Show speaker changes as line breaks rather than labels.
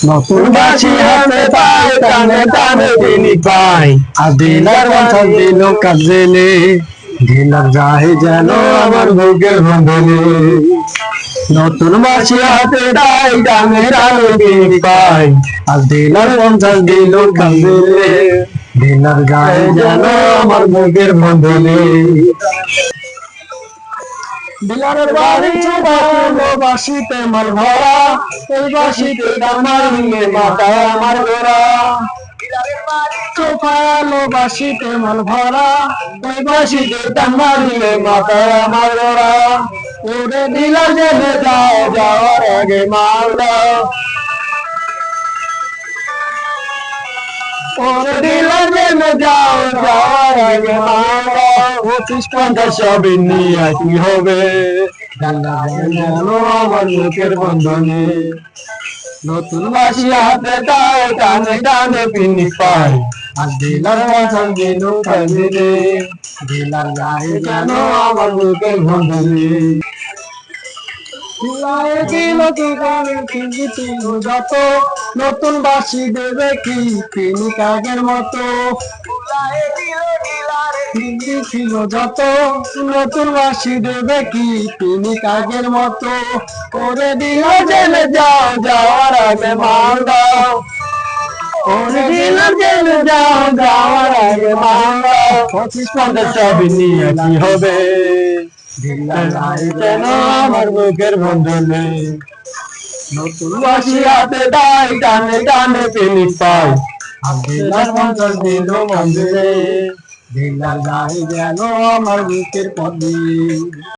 নতুন বাসি হাতে পায় টানে টানে তিনি পায় আর দিলার কথা দিল কাজেলে দিলার যায় যেন আমার বুকের বন্ধনে নতুন বাসি হাতে পায় টানে টানে তিনি পায় আর দিলার কথা দিল কাজেলে দিলার যায় যেন আমার বুকের বন্ধনে বিলারের বাড়ি ছোটালো বাসিতে মাল ভরা এই বাসিতে দামারিলে মাথা আমার গোরা চোখালো বাসিতে মাল ভরা ওই বাসিতে দামারিলে মাথা আমার গোরা ওরে দিলা জেনে যাও যাওয়ার আগে মালদা ওরে দিলা জেনে যাও যাওয়ার আগে মালদা 25-50 সবই নিয়ে কি হবে আমার মুখের বন্ধনে নতুন বাসি হাতে তাই টানে টানে পিনি পাই আর দিলার বাসন দিল কাজে দিলার গায়ে যেন আমার মুখের বন্ধনে যত নতুন বাসি দেবে কি তিনি কাগের মতো ছিল যত নতুন বাসি দেবে কি তিনি কাগের মতো করে দিল জেলে যাও যাওয়ার আগে মাল দাও করে দিল জেলে যাও যাওয়ার আগে মাল দাও 25-50 সবই নিয়ে কি হবে যেন আমার বুকের বন্ধনে নতুন বাসি হাতে তাই টানে টানে তিনি পাই দিলার মঞ্চল দিল মন্দিরে দিলার গায়ে যেন আমার বুকের পদে